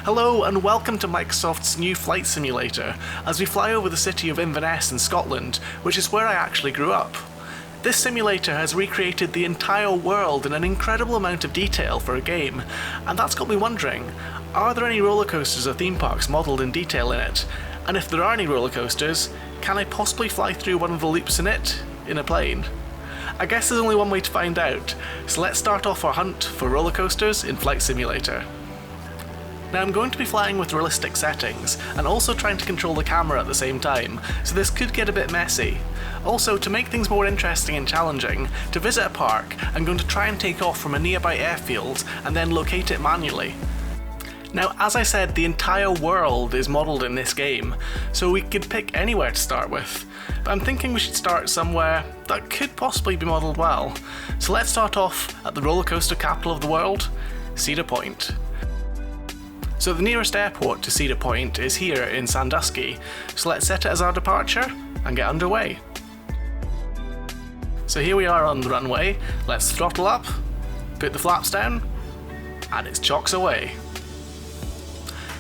Hello and welcome to Microsoft's new flight simulator as we fly over the city of Inverness in Scotland, which is where I actually grew up. This simulator has recreated the entire world in an incredible amount of detail for a game, and that's got me wondering, are there any roller coasters or theme parks modelled in detail in it? And if there are any roller coasters, can I possibly fly through one of the loops in it, in a plane? I guess there's only one way to find out, so let's start off our hunt for roller coasters in Flight Simulator. Now I'm going to be flying with realistic settings, and also trying to control the camera at the same time, so this could get a bit messy. Also, to make things more interesting and challenging, to visit a park, I'm going to try and take off from a nearby airfield and then locate it manually. Now, as I said, the entire world is modelled in this game, so we could pick anywhere to start with. But I'm thinking we should start somewhere that could possibly be modelled well. So let's start off at the roller coaster capital of the world, Cedar Point. So the nearest airport to Cedar Point is here in Sandusky, so let's set it as our departure and get underway. So here we are on the runway, let's throttle up, put the flaps down, and it's chocks away.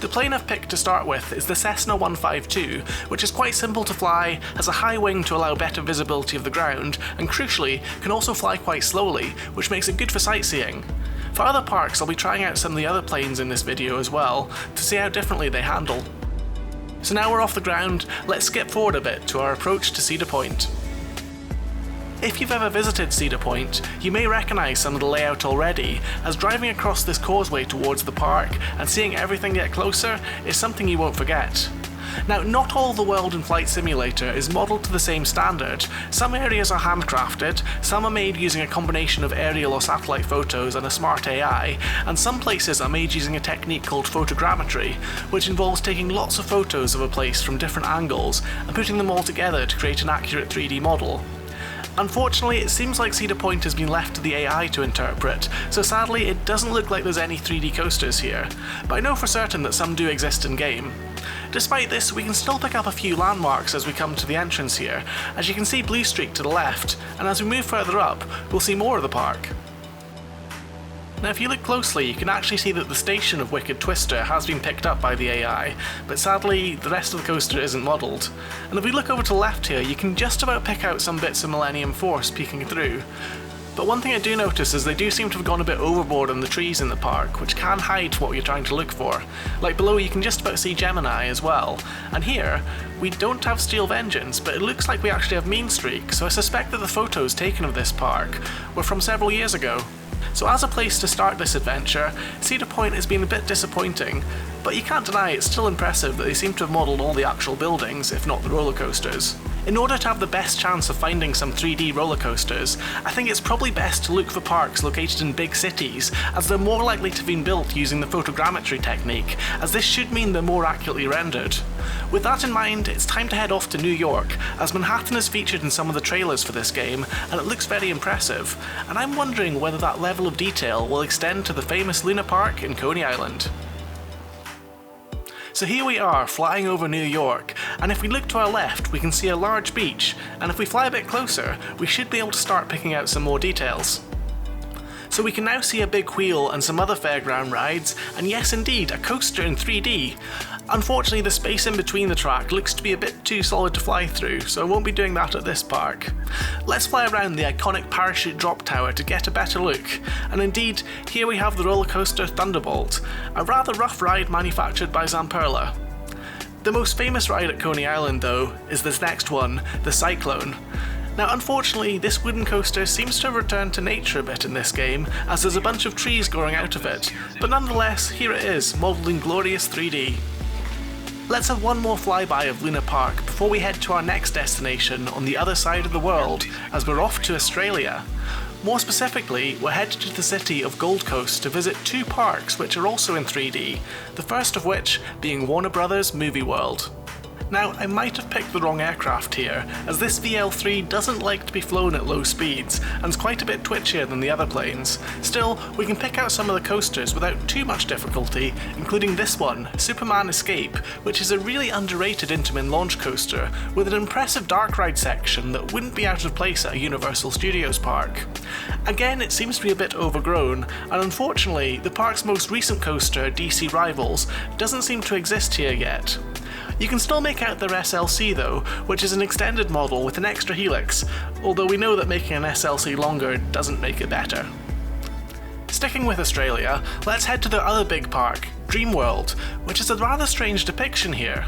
The plane I've picked to start with is the Cessna 152, which is quite simple to fly, has a high wing to allow better visibility of the ground, and crucially can also fly quite slowly, which makes it good for sightseeing. For other parks, I'll be trying out some of the other planes in this video as well, to see how differently they handle. So now we're off the ground, let's skip forward a bit to our approach to Cedar Point. If you've ever visited Cedar Point, you may recognise some of the layout already, as driving across this causeway towards the park and seeing everything get closer is something you won't forget. Now, not all the world in Flight Simulator is modelled to the same standard. Some areas are handcrafted, some are made using a combination of aerial or satellite photos and a smart AI, and some places are made using a technique called photogrammetry, which involves taking lots of photos of a place from different angles and putting them all together to create an accurate 3D model. Unfortunately, it seems like Cedar Point has been left to the AI to interpret, so sadly it doesn't look like there's any 3D coasters here, but I know for certain that some do exist in game. Despite this, we can still pick up a few landmarks as we come to the entrance here, as you can see Blue Streak to the left, and as we move further up, we'll see more of the park. Now if you look closely, you can actually see that the station of Wicked Twister has been picked up by the AI, but sadly the rest of the coaster isn't modelled. And if we look over to the left here, you can just about pick out some bits of Millennium Force peeking through. But one thing I do notice is they do seem to have gone a bit overboard on the trees in the park, which can hide what you're trying to look for. Like below you can just about see Gemini as well, and here we don't have Steel Vengeance, but it looks like we actually have Mean Streak, so I suspect that the photos taken of this park were from several years ago. So as a place to start this adventure, Cedar Point has been a bit disappointing, but you can't deny it's still impressive that they seem to have modelled all the actual buildings, if not the roller coasters. In order to have the best chance of finding some 3D roller coasters, I think it's probably best to look for parks located in big cities, as they're more likely to have been built using the photogrammetry technique, as this should mean they're more accurately rendered. With that in mind, it's time to head off to New York, as Manhattan is featured in some of the trailers for this game, and it looks very impressive, and I'm wondering whether that level of detail will extend to the famous Luna Park in Coney Island. So here we are, flying over New York, and if we look to our left we can see a large beach, and if we fly a bit closer we should be able to start picking out some more details. So we can now see a big wheel and some other fairground rides, and yes indeed, a coaster in 3D. Unfortunately the space in between the track looks to be a bit too solid to fly through, so I won't be doing that at this park. Let's fly around the iconic parachute drop tower to get a better look, and indeed, here we have the rollercoaster Thunderbolt, a rather rough ride manufactured by Zamperla. The most famous ride at Coney Island though is this next one, the Cyclone. Now unfortunately this wooden coaster seems to have returned to nature a bit in this game, as there's a bunch of trees growing out of it, but nonetheless here it is, modelled in glorious 3D. Let's have one more flyby of Luna Park before we head to our next destination on the other side of the world, as we're off to Australia. More specifically, we're headed to the city of Gold Coast to visit two parks which are also in 3D, the first of which being Warner Bros. Movie World. Now, I might have picked the wrong aircraft here, as this VL3 doesn't like to be flown at low speeds, and is quite a bit twitchier than the other planes. Still, we can pick out some of the coasters without too much difficulty, including this one, Superman Escape, which is a really underrated Intamin launch coaster, with an impressive dark ride section that wouldn't be out of place at a Universal Studios park. Again, it seems to be a bit overgrown, and unfortunately, the park's most recent coaster, DC Rivals, doesn't seem to exist here yet. You can still make out their SLC though, which is an extended model with an extra helix, although we know that making an SLC longer doesn't make it better. Sticking with Australia, let's head to their other big park, Dreamworld, which is a rather strange depiction here.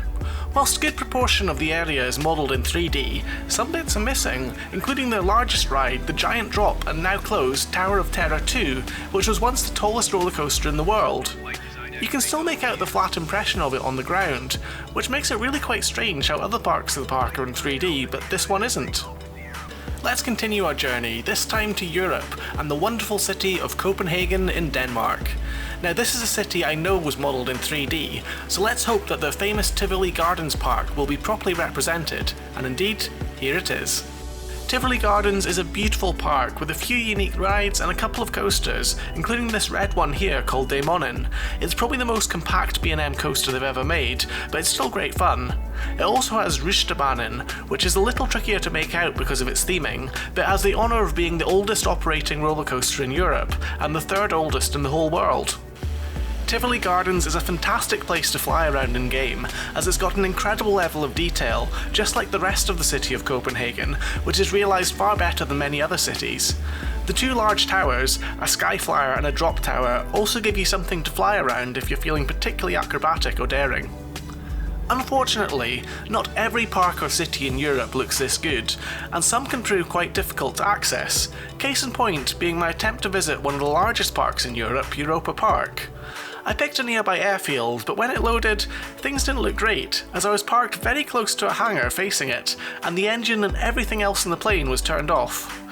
Whilst a good proportion of the area is modelled in 3D, some bits are missing, including their largest ride, the giant drop and now closed Tower of Terror 2, which was once the tallest roller coaster in the world. You can still make out the flat impression of it on the ground, which makes it really quite strange how other parts of the park are in 3D, but this one isn't. Let's continue our journey, this time to Europe and the wonderful city of Copenhagen in Denmark. Now this is a city I know was modelled in 3D, so let's hope that the famous Tivoli Gardens park will be properly represented, and indeed, here it is. Tivoli Gardens is a beautiful park with a few unique rides and a couple of coasters, including this red one here called Daemonen. It's probably the most compact B&M coaster they've ever made, but it's still great fun. It also has Rutschebanen, which is a little trickier to make out because of its theming, but has the honour of being the oldest operating roller coaster in Europe, and the third oldest in the whole world. Tivoli Gardens is a fantastic place to fly around in game, as it's got an incredible level of detail, just like the rest of the city of Copenhagen, which is realised far better than many other cities. The two large towers, a Skyflyer and a drop tower, also give you something to fly around if you're feeling particularly acrobatic or daring. Unfortunately, not every park or city in Europe looks this good, and some can prove quite difficult to access, case in point being my attempt to visit one of the largest parks in Europe, Europa Park. I picked a nearby airfield, but when it loaded, things didn't look great, as I was parked very close to a hangar facing it, and the engine and everything else in the plane was turned off.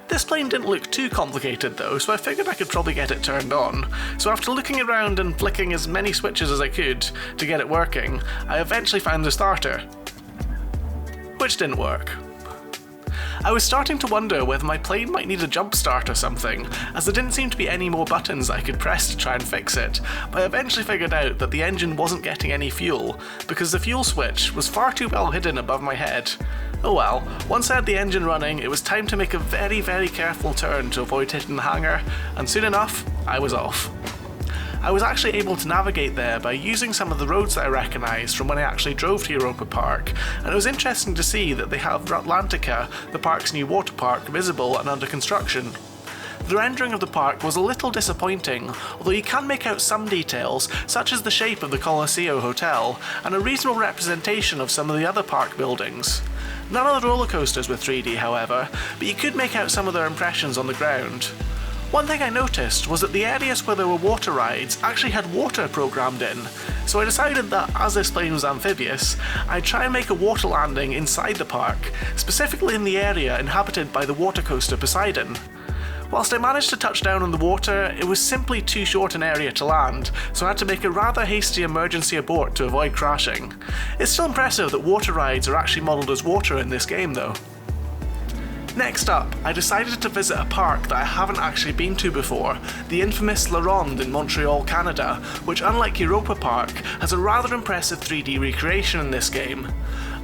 This plane didn't look too complicated though, so I figured I could probably get it turned on. So after looking around and flicking as many switches as I could to get it working, I eventually found the starter, which didn't work. I was starting to wonder whether my plane might need a jump start or something, as there didn't seem to be any more buttons I could press to try and fix it, but I eventually figured out that the engine wasn't getting any fuel, because the fuel switch was far too well hidden above my head. Oh well, once I had the engine running, it was time to make a very careful turn to avoid hitting the hangar, and soon enough, I was off. I was actually able to navigate there by using some of the roads that I recognised from when I actually drove to Europa Park, and it was interesting to see that they have Atlantica, the park's new water park, visible and under construction. The rendering of the park was a little disappointing, although you can make out some details, such as the shape of the Colosseo Hotel, and a reasonable representation of some of the other park buildings. None of the roller coasters were 3D, however, but you could make out some of their impressions on the ground. One thing I noticed was that the areas where there were water rides actually had water programmed in, so I decided that as this plane was amphibious, I'd try and make a water landing inside the park, specifically in the area inhabited by the water coaster Poseidon. Whilst I managed to touch down on the water, it was simply too short an area to land, so I had to make a rather hasty emergency abort to avoid crashing. It's still impressive that water rides are actually modelled as water in this game though. Next up, I decided to visit a park that I haven't actually been to before, the infamous Laronde in Montreal, Canada, which unlike Europa Park, has a rather impressive 3D recreation in this game.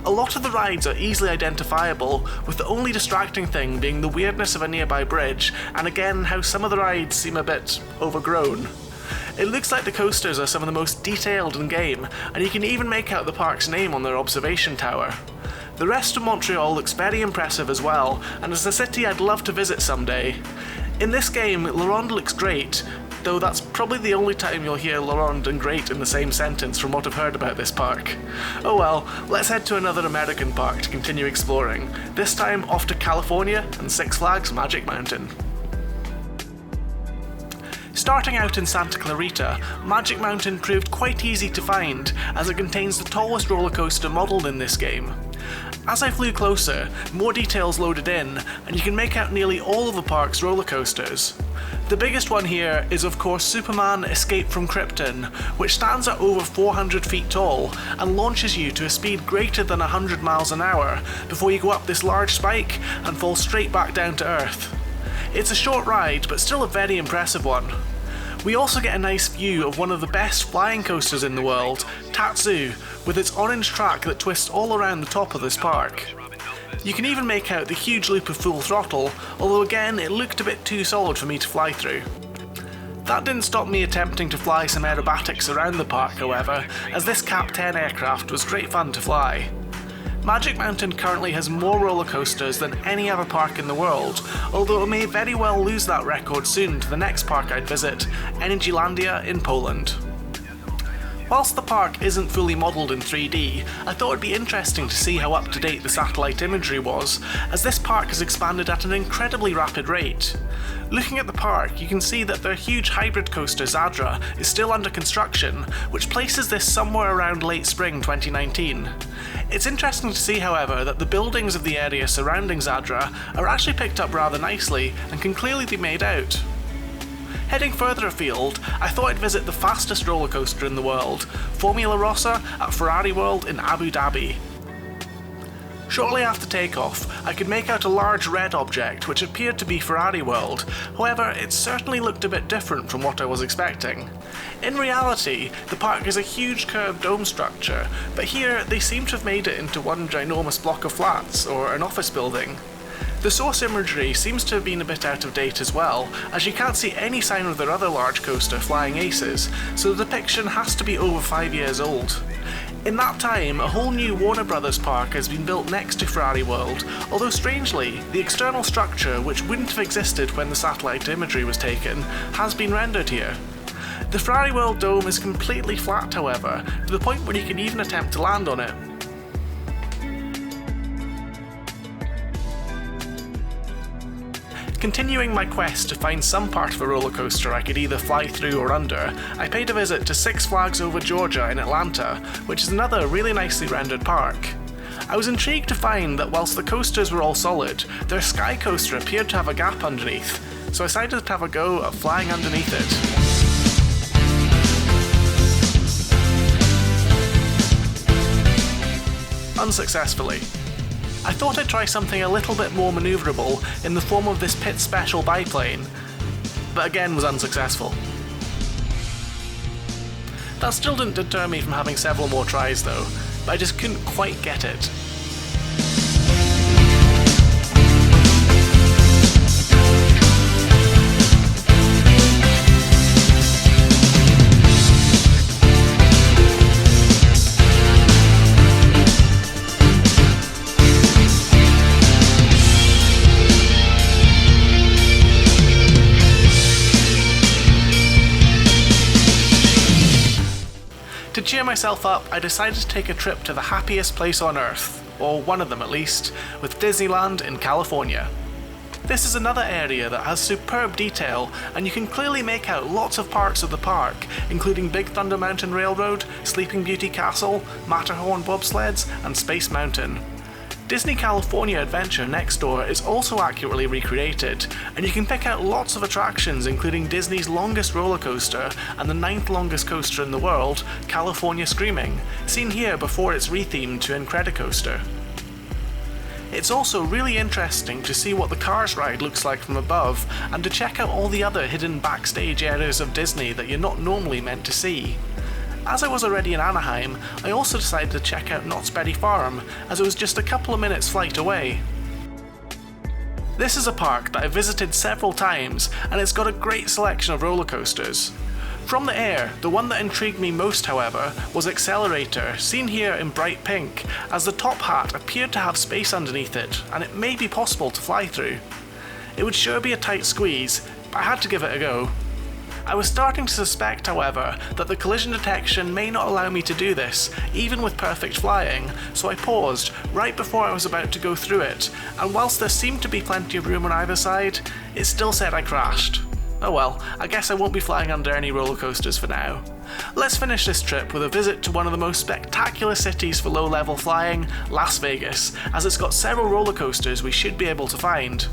A lot of the rides are easily identifiable, with the only distracting thing being the weirdness of a nearby bridge, and again how some of the rides seem a bit overgrown. It looks like the coasters are some of the most detailed in game, and you can even make out the park's name on their observation tower. The rest of Montreal looks very impressive as well, and is a city I'd love to visit someday. In this game, Laronde looks great, though that's probably the only time you'll hear Laronde and great in the same sentence from what I've heard about this park. Oh well, let's head to another American park to continue exploring, this time off to California and Six Flags Magic Mountain. Starting out in Santa Clarita, Magic Mountain proved quite easy to find as it contains the tallest roller coaster modelled in this game. As I flew closer, more details loaded in, and you can make out nearly all of the park's roller coasters. The biggest one here is of course Superman Escape from Krypton, which stands at over 400 feet tall and launches you to a speed greater than 100 miles an hour before you go up this large spike and fall straight back down to Earth. It's a short ride, but still a very impressive one. We also get a nice view of one of the best flying coasters in the world, Tatsu, with its orange track that twists all around the top of this park. You can even make out the huge loop of Full Throttle, although again it looked a bit too solid for me to fly through. That didn't stop me attempting to fly some aerobatics around the park however, as this Cap 10 aircraft was great fun to fly. Magic Mountain currently has more roller coasters than any other park in the world, although it may very well lose that record soon to the next park I'd visit, Energylandia in Poland. Whilst the park isn't fully modelled in 3D, I thought it'd be interesting to see how up to date the satellite imagery was, as this park has expanded at an incredibly rapid rate. Looking at the park, you can see that their huge hybrid coaster Zadra is still under construction, which places this somewhere around late spring 2019. It's interesting to see, however, that the buildings of the area surrounding Zadra are actually picked up rather nicely and can clearly be made out. Heading further afield, I thought I'd visit the fastest roller coaster in the world, Formula Rossa at Ferrari World in Abu Dhabi. Shortly after takeoff, I could make out a large red object which appeared to be Ferrari World, however it certainly looked a bit different from what I was expecting. In reality, the park is a huge curved dome structure, but here they seem to have made it into one ginormous block of flats or an office building. The source imagery seems to have been a bit out of date as well, as you can't see any sign of their other large coaster, Flying Aces, so the depiction has to be over 5 years old. In that time, a whole new Warner Brothers park has been built next to Ferrari World, although strangely, the external structure, which wouldn't have existed when the satellite imagery was taken, has been rendered here. The Ferrari World dome is completely flat however, to the point where you can even attempt to land on it. Continuing my quest to find some part of a roller coaster I could either fly through or under, I paid a visit to Six Flags Over Georgia in Atlanta, which is another really nicely rendered park. I was intrigued to find that whilst the coasters were all solid, their sky coaster appeared to have a gap underneath, so I decided to have a go at flying underneath it. Unsuccessfully. I thought I'd try something a little bit more manoeuvrable in the form of this Pit Special biplane, but again was unsuccessful. That still didn't deter me from having several more tries though, but I just couldn't quite get it. To cheer myself up, I decided to take a trip to the happiest place on Earth, or one of them at least, with Disneyland in California. This is another area that has superb detail, and you can clearly make out lots of parts of the park, including Big Thunder Mountain Railroad, Sleeping Beauty Castle, Matterhorn bobsleds, and Space Mountain. Disney California Adventure next door is also accurately recreated, and you can pick out lots of attractions including Disney's longest roller coaster and the 9th longest coaster in the world, California Screaming, seen here before it's rethemed to Incredicoaster. It's also really interesting to see what the Cars ride looks like from above, and to check out all the other hidden backstage areas of Disney that you're not normally meant to see. As I was already in Anaheim, I also decided to check out Knott's Berry Farm, as it was just a couple of minutes flight away. This is a park that I've visited several times, and it's got a great selection of roller coasters. From the air, the one that intrigued me most however was Accelerator, seen here in bright pink, as the top hat appeared to have space underneath it, and it may be possible to fly through. It would sure be a tight squeeze, but I had to give it a go. I was starting to suspect, however, that the collision detection may not allow me to do this, even with perfect flying, so I paused right before I was about to go through it, and whilst there seemed to be plenty of room on either side, it still said I crashed. Oh well, I guess I won't be flying under any roller coasters for now. Let's finish this trip with a visit to one of the most spectacular cities for low-level flying, Las Vegas, as it's got several roller coasters we should be able to find.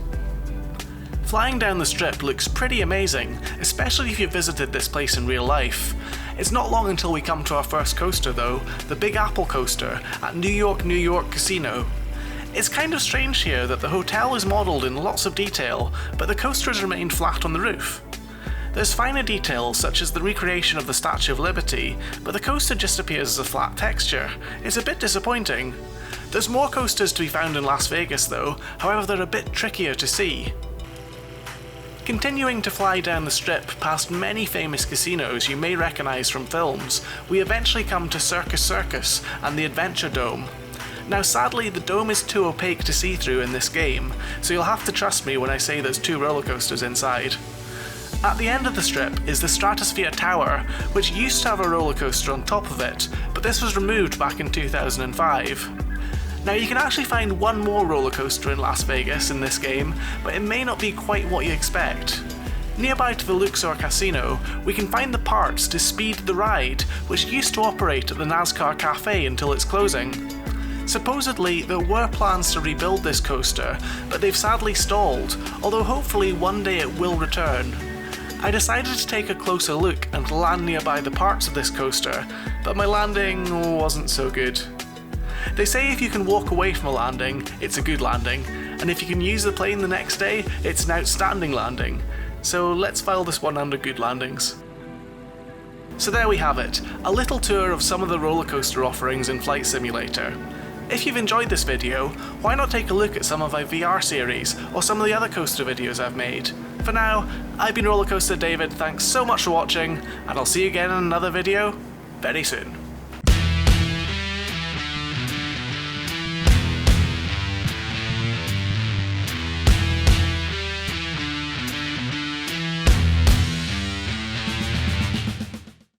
Flying down the strip looks pretty amazing, especially if you've visited this place in real life. It's not long until we come to our first coaster though, the Big Apple coaster at New York Casino. It's kind of strange here that the hotel is modelled in lots of detail, but the coaster has remained flat on the roof. There's finer details such as the recreation of the Statue of Liberty, but the coaster just appears as a flat texture. It's a bit disappointing. There's more coasters to be found in Las Vegas though, however they're a bit trickier to see. Continuing to fly down the strip past many famous casinos you may recognise from films, we eventually come to Circus and the Adventure Dome. Now sadly the dome is too opaque to see through in this game, so you'll have to trust me when I say there's 2 roller coasters inside. At the end of the strip is the Stratosphere Tower, which used to have a roller coaster on top of it, but this was removed back in 2005. Now you can actually find one more roller coaster in Las Vegas in this game, but it may not be quite what you expect. Nearby to the Luxor Casino, we can find the parts to Speed the Ride, which used to operate at the NASCAR Cafe until its closing. Supposedly, there were plans to rebuild this coaster, but they've sadly stalled, although hopefully one day it will return. I decided to take a closer look and land nearby the parts of this coaster, but my landing wasn't so good. They say if you can walk away from a landing, it's a good landing, and if you can use the plane the next day, it's an outstanding landing. So let's file this one under good landings. So there we have it, a little tour of some of the roller coaster offerings in Flight Simulator. If you've enjoyed this video, why not take a look at some of my VR series or some of the other coaster videos I've made. For now, I've been RollercoasterDavid, thanks so much for watching, and I'll see you again in another video very soon.